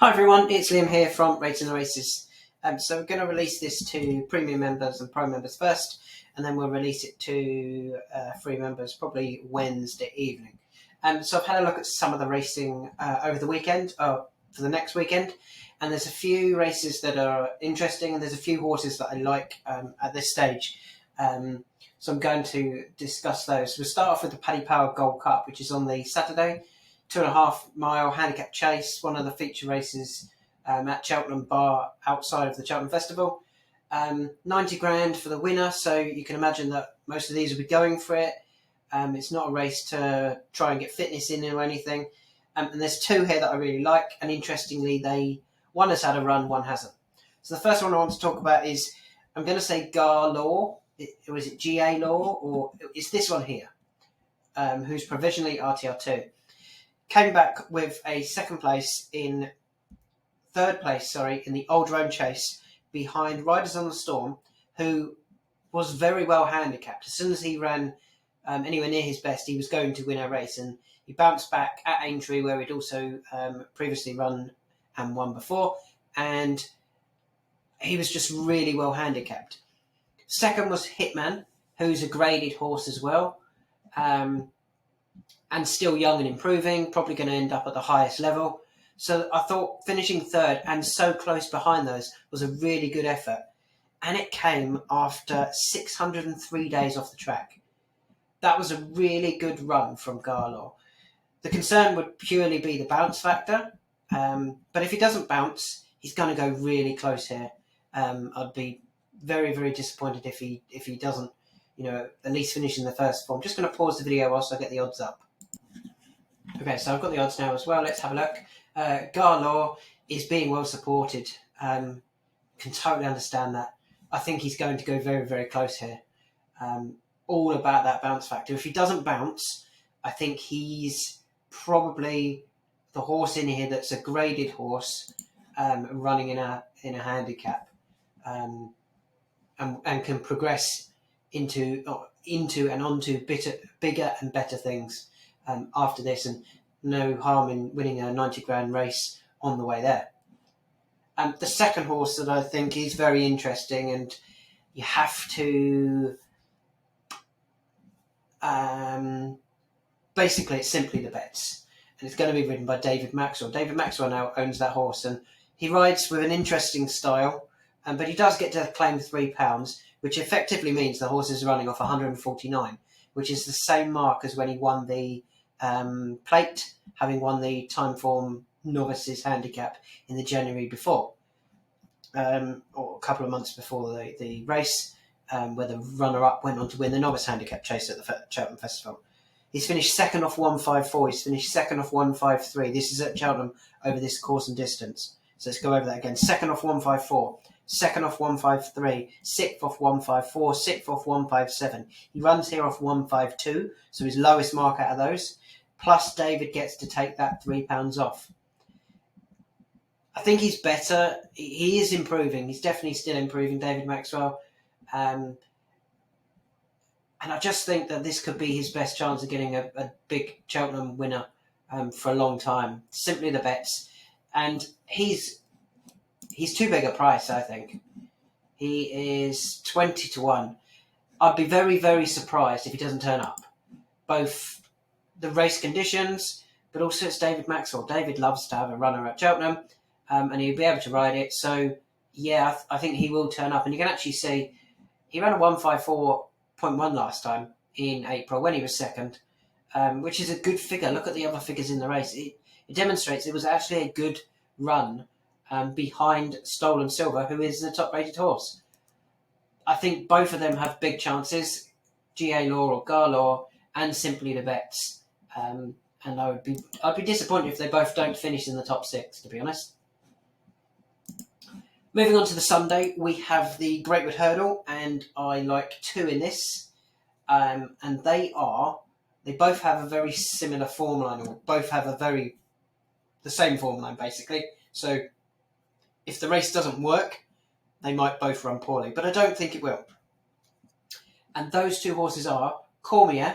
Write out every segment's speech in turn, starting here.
Hi everyone, it's Liam here from Rating the Races. So we're going to release this to premium members and pro members first, and then we'll release it to free members probably Wednesday evening. So I've had a look at some of the racing over the weekend, for the next weekend, and there's a few races that are interesting, and there's a few horses that I like at this stage. So I'm going to discuss those. We'll start off with the Paddy Power Gold Cup, which is on the Saturday. 2.5 mile handicap chase, one of the feature races at Cheltenham Bar outside of the Cheltenham Festival. 90 grand for the winner, so you can imagine that most of these will be going for it. It's not a race to try and get fitness in or anything. And there's two here that I really like, and interestingly, one has had a run, one hasn't. So the first one I want to talk about is, I'm going to say Gar Law. Was it GA Law, or it's this one here, who's provisionally RTR2. Came back with a third place in the Old Rome Chase behind Riders on the Storm, who was very well handicapped. As soon as he ran anywhere near his best, he was going to win a race, and he bounced back at Aintree, where he'd also previously run and won before, and he was just really well handicapped. Second was Hitman, who's a graded horse as well. And still young and improving, probably going to end up at the highest level. So I thought finishing third and so close behind those was a really good effort. And it came after 603 days off the track. That was a really good run from Garlaw. The concern would purely be the bounce factor. But if he doesn't bounce, he's going to go really close here. I'd be very, very disappointed if he doesn't, at least finish in the first four. I'm just going to pause the video whilst I get the odds up. Okay, so I've got the odds now as well. Let's have a look. Garlaw is being well supported. Can totally understand that. I think he's going to go very, very close here. All about that bounce factor. If he doesn't bounce, I think he's probably the horse in here that's a graded horse, running in a handicap, and can progress into and onto bigger and better things after this, and no harm in winning a 90 grand race on the way there. The second horse that I think is very interesting, and you have to basically, it's Simply the Bets, and it's going to be ridden by David Maxwell. David Maxwell now owns that horse, and he rides with an interesting style, but he does get to claim £3, which effectively means the horse is running off 149, which is the same mark as when he won the plate, having won the Timeform Novices Handicap in the January before, or a couple of months before the race, where the runner-up went on to win the Novice Handicap Chase at the Cheltenham Festival. He's finished second off 154, he's finished second off 153. This is at Cheltenham over this course and distance. So let's go over that again. Second off 154. Second off 153, sixth off 154, sixth off 157. He runs here off 152, so his lowest mark out of those. Plus David gets to take that £3 off. I think he's better. He is improving. He's definitely still improving, David Maxwell. And I just think that this could be his best chance of getting a big Cheltenham winner for a long time. Simply the Bets. And he's too big a price, I think. He is 20 to 1. I'd be very, very surprised if he doesn't turn up. Both the race conditions, but also it's David Maxwell. David loves to have a runner at Cheltenham, and he'll be able to ride it. So, yeah, I think he will turn up. And you can actually see he ran a 154.1 last time in April when he was second, which is a good figure. Look at the other figures in the race. It demonstrates it was actually a good run behind Stolen Silver, who is the top-rated horse. I think both of them have big chances, GA Law or Gar Law, and Simply the Bets. And I'd be disappointed if they both don't finish in the top six, to be honest. Moving on to the Sunday, we have the Greatwood Hurdle, and I like two in this. And they both have a very similar form line, or both have the same form line, basically. So if the race doesn't work, they might both run poorly, but I don't think it will. And those two horses are Cormier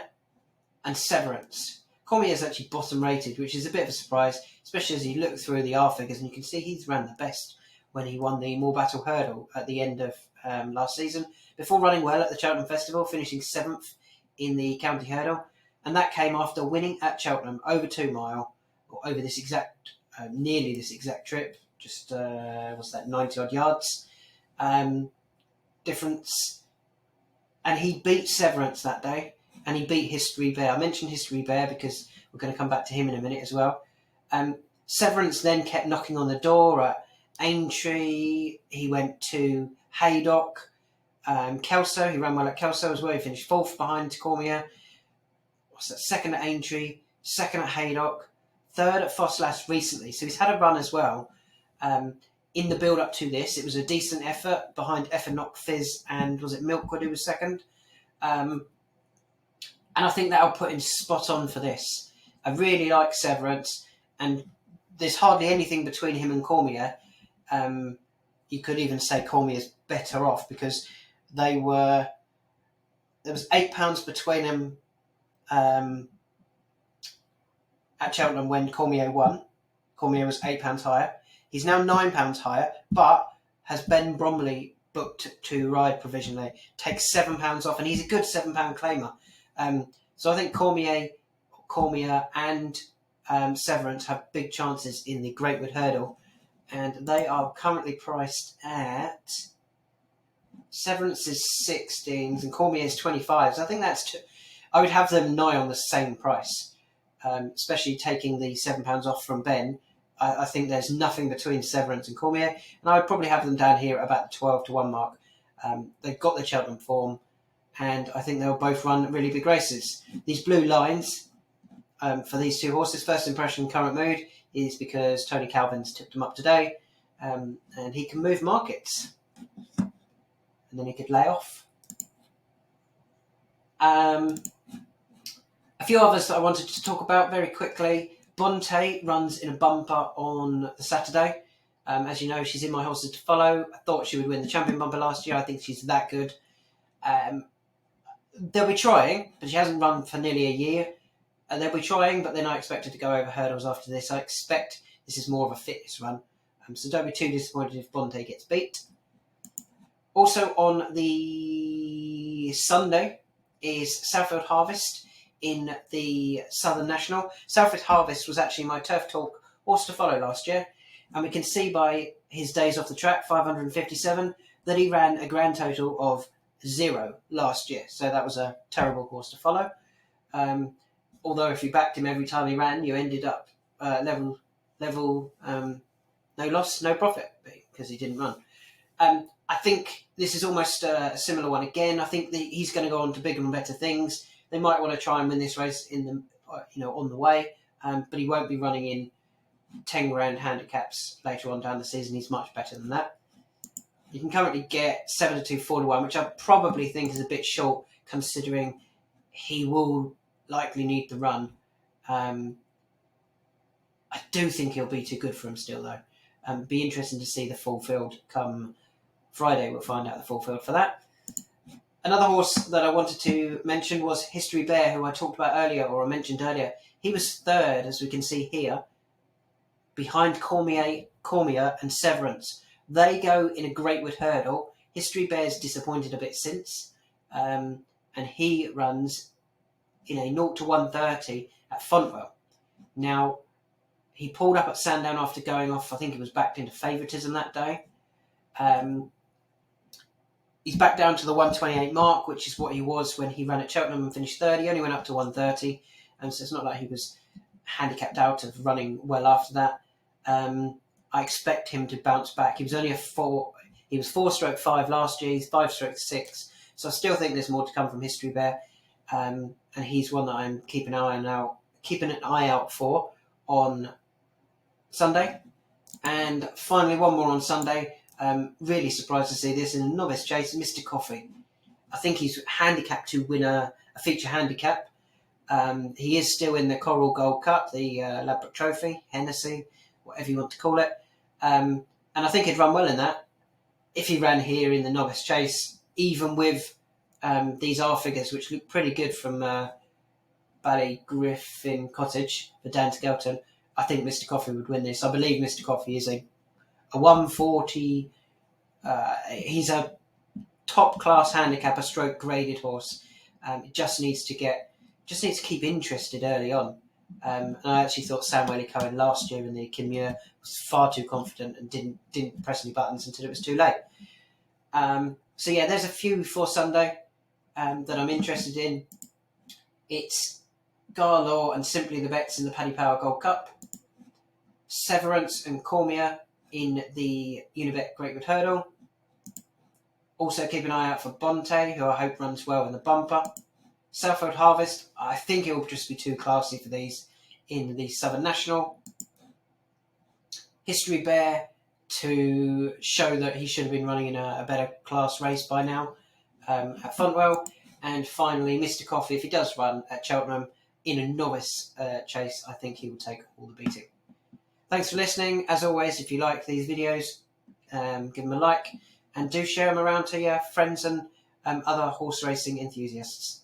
and Severance. Cormier is actually bottom rated, which is a bit of a surprise. especially as you look through the R figures, and you can see he's ran the best when he won the Moor Battle Hurdle at the end of last season, before running well at the Cheltenham Festival, finishing 7th in the County Hurdle. And that came after winning at Cheltenham over 2 mile, or over this exact, nearly this exact trip, just, what's that, 90 odd yards difference. And he beat Severance that day, and he beat History Bear. I mentioned History Bear because we're going to come back to him in a minute as well. Severance then kept knocking on the door at Aintree. He went to Haydock. Kelso, he ran well at Kelso as well. He finished 4th behind Cormier. What's that? 2nd at Aintree, 2nd at Haydock, 3rd at Fosslas recently. So he's had a run as well. In the build-up to this, it was a decent effort behind Effenock, Fizz, and was it Milkwood who was 2nd? And I think that'll put him spot on for this. I really like Severance, and there's hardly anything between him and Cormier. You could even say Cormier's better off, because there was £8 between them at Cheltenham when Cormier won. Cormier was £8 higher. He's now £9 higher, but has Ben Bromley booked to ride provisionally. Takes £7 off, and he's a good £7 claimer. So I think Cormier and Severance have big chances in the Greatwood Hurdle, and they are currently priced at Severance's 16s and Cormier's 25s. I think I would have them nigh on the same price, especially taking the £7 off from Ben. I think there's nothing between Severance and Cormier, and I would probably have them down here at about the 12 to 1 mark. They've got the Cheltenham form, and I think they'll both run really big races. These blue lines for these two horses, first impression, current mood, is because Tony Calvin's tipped them up today, and he can move markets, and then he could lay off. A few others that I wanted to talk about very quickly. Bonte runs in a bumper on the Saturday. As you know, she's in my horses to follow. I thought she would win the champion bumper last year. I think she's that good. They'll be trying, but she hasn't run for nearly a year. They'll be trying, but they're not expected to go over hurdles after this. I expect this is more of a fitness run. So don't be too disappointed if Bonte gets beat. Also on the Sunday is Southfield Harvest in the Southern National. Southfield Harvest was actually my Turf Talk horse to follow last year, and we can see by his days off the track, 557, that he ran a grand total of 0 last year. So that was a terrible horse to follow. Although if you backed him every time he ran, you ended up level, no loss, no profit, because he didn't run. I think this is almost a similar one again. I think he's going to go on to bigger and better things. They might want to try and win this race on the way, but he won't be running in 10 grand handicaps later on down the season. He's much better than that. You can currently get 7 to 2, 4 to 1, which I probably think is a bit short, considering he will likely need the run. I do think he'll be too good for him still, though. Be interesting to see the full field come Friday. We'll find out the full field for that. Another horse that I wanted to mention was History Bear, who I talked about earlier, or I mentioned earlier. He was 3rd, as we can see here, behind Cormier and Severance. They go in a Greatwood Hurdle. History Bear's disappointed a bit since, and he runs in a 0 to 130 at Fontwell. Now, he pulled up at Sandown after going off. I think he was backed into favouritism that day. He's back down to the 128 mark, which is what he was when he ran at Cheltenham and finished 3rd. He only went up to 130, and so it's not like he was handicapped out of running well after that. I expect him to bounce back. He was only he was 4-5 last year. He's 5-6, so I still think there's more to come from History Bear, and he's one that I'm keeping an eye out for on Sunday. And finally, one more on Sunday. Really surprised to see this in a novice chase, Mr. Coffee. I think he's handicapped to win a feature handicap. He is still in the Coral Gold Cup, the Ladbroke Trophy, Hennessy, whatever you want to call it. And I think he'd run well in that if he ran here in the novice chase, even with these R figures, which look pretty good from Bally Griffin Cottage for Dan Skelton. I think Mr. Coffee would win this. I believe Mr. Coffee is a 140. He's a top class handicapper stroke graded horse. It just needs to keep interested early on. And I actually thought Samuel Cohen last year in the Kinmure was far too confident and didn't press any buttons until it was too late. So yeah, there's a few for Sunday that I'm interested in. It's Garlaw and Simply the Bets in the Paddy Power Gold Cup, Severance and Cormier in the Unibet Greatwood Hurdle. Also keep an eye out for Bonte, who I hope runs well in the bumper. Southfield Harvest, I think it will just be too classy for these in the Southern National. History Bear, to show that he should have been running in a better class race by now at Fontwell. And finally, Mr. Coffee, if he does run at Cheltenham in a novice chase, I think he will take all the beating. Thanks for listening. As always, if you like these videos, give them a like and do share them around to your friends and other horse racing enthusiasts.